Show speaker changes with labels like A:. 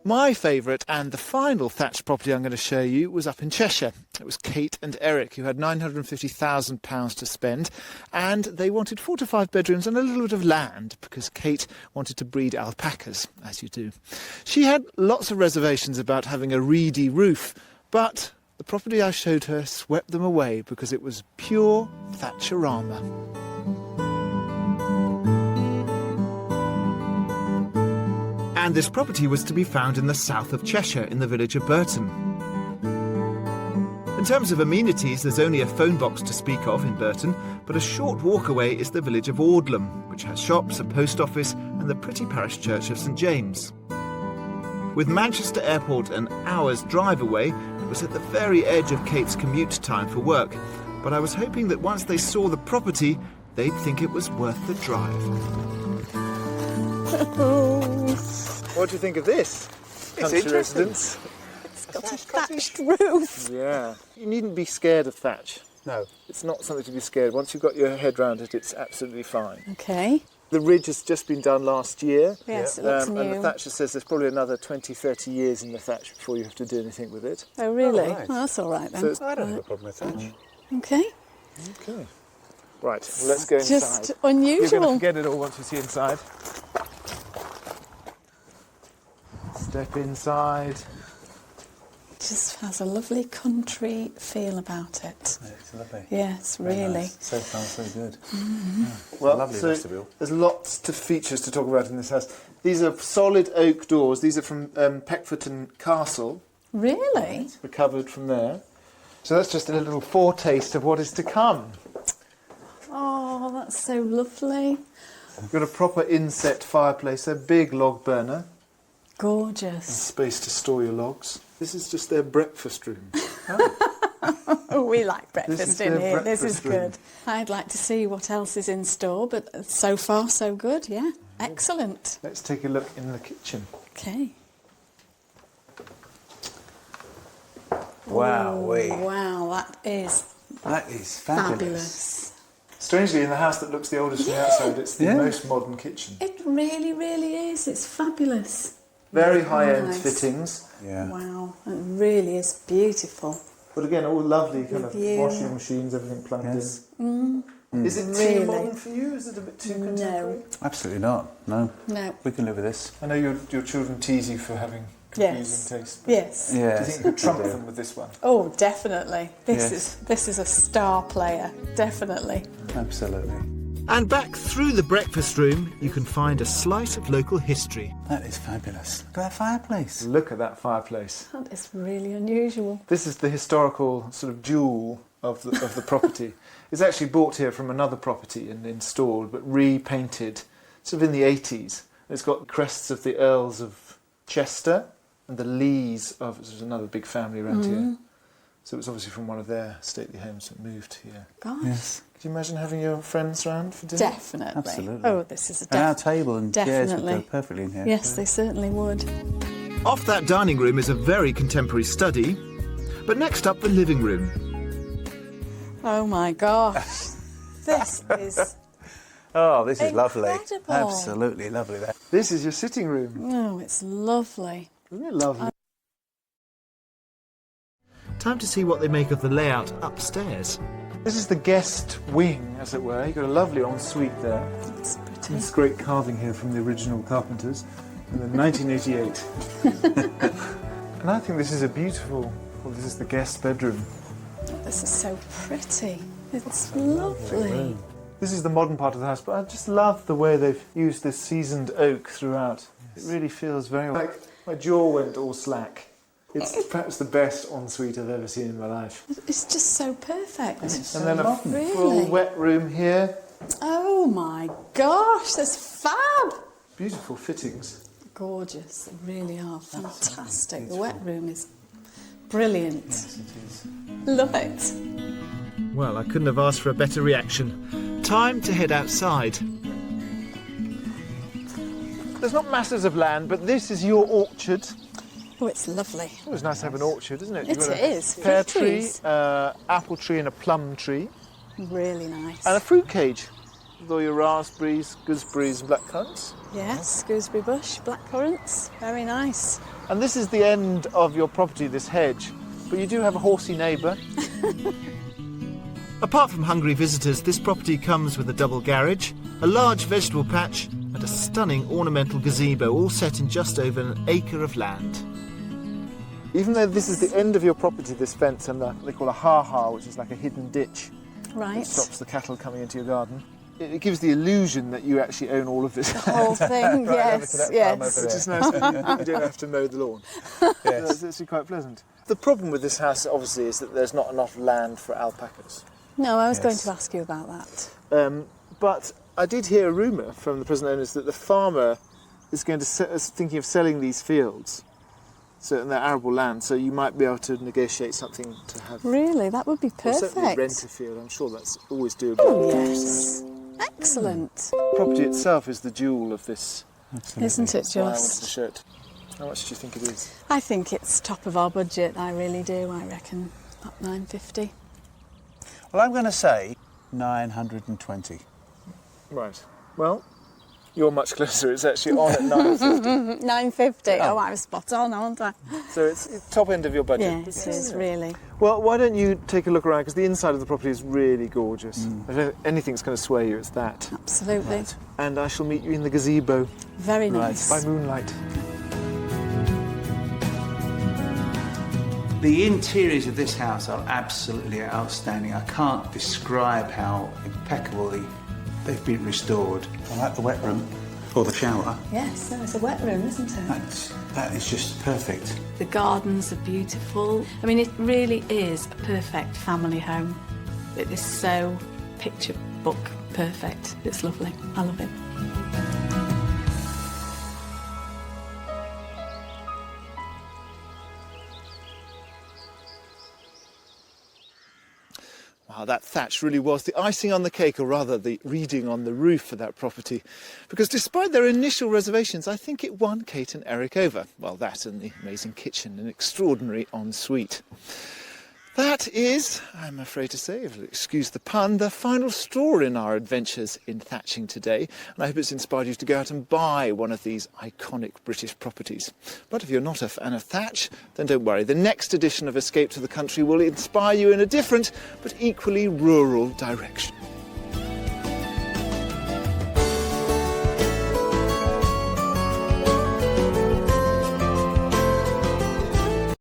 A: My favourite and the final thatched property I'm going to show you was up in Cheshire. It was Kate and Eric who had £950,000 to spend, and they wanted 4 to 5 bedrooms and a little bit of land because Kate wanted to breed alpacas, as you do. She had lots of reservations about having a reedy roof, but the property I showed her swept them away because it was pure Thatcherama. And this property was to be found in the south of Cheshire, in the village of Buerton. In terms of amenities, there's only a phone box to speak of in Buerton, but a short walk away is the village of Audlem, which has shops, a post office and the pretty parish church of St James. With Manchester Airport an hour's drive away, it was at the very edge of Kate's commute time for work, but I was hoping that once they saw the property, they'd think it was worth the drive. What do you think of this? Country residence.
B: It's got a thatched roof.
A: Yeah. You needn't be scared of thatch.
C: No.
A: It's not something to be scared. Once you've got your head round it, it's absolutely fine.
B: OK.
A: The ridge has just been done last year.
B: Yes, it looks new.
A: And the thatcher says there's probably another 20, 30 years in the thatch before you have to do anything with it.
B: Oh, really?
C: Oh, right.
B: Well, that's all right then.
A: So
C: I don't have a problem with thatch.
B: OK.
A: Okay. Right, well, let's go inside.
B: Just unusual.
A: You're going to forget it all once you see inside. Step inside.
B: Just has a lovely country feel about it.
C: It's lovely.
B: Yes,
C: Very
B: really.
C: nice. So far, so good.
A: Well,
C: lovely
A: so
C: vestibule.
A: there's lots of features to talk about in this house. These are solid oak doors. These are from Peckforton Castle,
B: Really?
A: recovered from there. So that's just a little foretaste of what is to come.
B: Oh, that's so lovely.
A: You've got a proper inset fireplace, a big log burner, and
B: Gorgeous.
A: space to store your logs. This is just their breakfast room.
B: Oh, we like
A: This is
B: breakfast in
A: their
B: here. This is
A: breakfast room.
B: good. I'd like to see what else is in store, but so far so good, yeah. Excellent.
A: Let's take a look in the kitchen.
B: OK.
C: Wow-wee.
B: Wow, that is
C: That is fabulous.
B: fabulous.
A: Strangely, in the house that looks the oldest from the outside, it's the
C: Yeah.
A: most modern kitchen.
B: It really, really is. It's fabulous.
A: Very high-end
B: Nice.
A: fittings,
C: Yeah.
B: Wow, it really is beautiful.
A: but again, all lovely kind of
B: view.
A: washing machines, everything plugged
C: Yes.
A: in. Is it
B: Really?
A: too modern for you? Is it a bit too contemporary?
C: Absolutely not. No.
B: No.
C: We can live with this.
A: I know your children tease you for having confusing taste. But
B: Yes.
A: do you
C: Yes.
A: think you could trump them with this one?
B: Oh, definitely.
C: Yes.
B: This is a star player. Definitely.
C: Absolutely.
A: And back through the breakfast room, you can find a slice of local history.
C: That is fabulous. Look at that fireplace.
A: Look at that fireplace.
B: That is really unusual.
A: This is the historical sort of jewel of the property. It's actually bought here from another property and installed, but repainted sort of in the 80s. It's got crests of the Earls of Chester and the Lees of, there's another big family around here. So it was obviously from one of their stately homes that moved here.
B: Gosh.
C: Yes.
A: Could you imagine having your friends round for dinner?
B: Definitely.
C: Absolutely.
B: Oh, this is a
C: And our table and chairs would
B: definitely.
C: go perfectly in here.
B: Yes, they certainly would.
A: Off that dining room is a very contemporary study, but next up the living room.
B: Oh my gosh. This is
C: Oh, this is lovely.
B: incredible.
C: Absolutely lovely. That.
A: This is your sitting room.
B: Oh, it's lovely.
A: Isn't it lovely? Time to see what they make of the layout upstairs. This is the guest wing, as it were. You've got a lovely ensuite there.
B: It's pretty.
A: This great carving here from the original carpenters in 1988. And I think this is a beautiful, well, this is the guest bedroom.
B: This is so pretty. It's lovely.
A: This is the modern part of the house, but I just love the way they've used this seasoned oak throughout. It really feels very like my jaw went all slack. It's perhaps the best ensuite I've ever seen in my life.
B: It's just so perfect.
A: And then a full
B: Really?
A: wet room here.
B: Oh my gosh, that's fab.
A: Beautiful fittings.
B: Gorgeous. They really are fantastic. The wet room is brilliant.
C: Yes, it is.
B: Love it.
A: Well, I couldn't have asked for a better reaction. Time to head outside. There's not masses of land, but this is your orchard.
B: Oh, it's lovely.
A: Oh, it's nice to have an orchard, isn't it?
B: It
A: You've got
B: is.
A: a pear
B: Fruit
A: tree,
B: trees.
A: apple tree and a plum tree.
B: Really nice.
A: And a fruit cage with all your raspberries, gooseberries and blackcurrants.
B: Yes, gooseberry bush, blackcurrants. Very nice.
A: And this is the end of your property, this hedge, but you do have a horsey neighbour. Apart from hungry visitors, this property comes with a double garage, a large vegetable patch and a stunning ornamental gazebo, all set in just over an acre of land. Even though this is the end of your property, this fence, and they call a ha-ha, which is like a hidden ditch
B: Right.
A: that stops the cattle coming into your garden, it gives the illusion that you actually own all of this.
B: The whole thing, yes, yes.
A: Which is nice. You don't have to mow the lawn.
C: Yes.
A: It's actually quite pleasant. The problem with this house, obviously, is that there's not enough land for alpacas.
B: No, I was going
C: Yes.
B: to ask you about that.
A: But I did hear a rumour from the present owners that the farmer is going to is thinking of selling these fields, so in their arable land. So you might be able to negotiate something to have.
B: Really, that would be
A: Or certainly
B: perfect.
A: rent a field. I'm sure that's always doable.
B: Oh, yes. Excellent.
A: The property itself is the jewel of this.
C: Absolutely.
B: Isn't it
A: That's why I wanted to
B: just?
A: show it. How much do you think it is?
B: I think it's top of our budget, I really do. I reckon up 950.
C: Well, I'm going to say 920.
A: Right. Well, you're much closer. It's actually on at 950.
B: 950. Oh, I was spot on, aren't I?
A: So it's top end of your budget.
B: Yes, it is, really.
A: Well, why don't you take a look around, because the inside of the property is really gorgeous. I don't think anything's going to sway you, it's that.
B: Absolutely.
A: And I shall meet you in the gazebo
B: Very
C: Right.
B: nice.
A: by moonlight.
C: The interiors of this house are absolutely outstanding. I can't describe how impeccably they've been restored. I like the wet room, or the shower.
B: Yes, no, it's a wet room, isn't it?
C: That is just perfect.
B: The gardens are beautiful. I mean, it really is a perfect family home. It is so picture book perfect. It's lovely. I love it.
A: Wow, that thatch really was the icing on the cake, or rather the reading on the roof for that property. Because despite their initial reservations, I think it won Kate and Eric over. Well, that and the amazing kitchen and extraordinary ensuite. That is, I'm afraid to say, if you'll excuse the pun, the final straw in our adventures in thatching today. And I hope it's inspired you to go out and buy one of these iconic British properties. But if you're not a fan of thatch, then don't worry. The next edition of Escape to the Country will inspire you in a different but equally rural direction.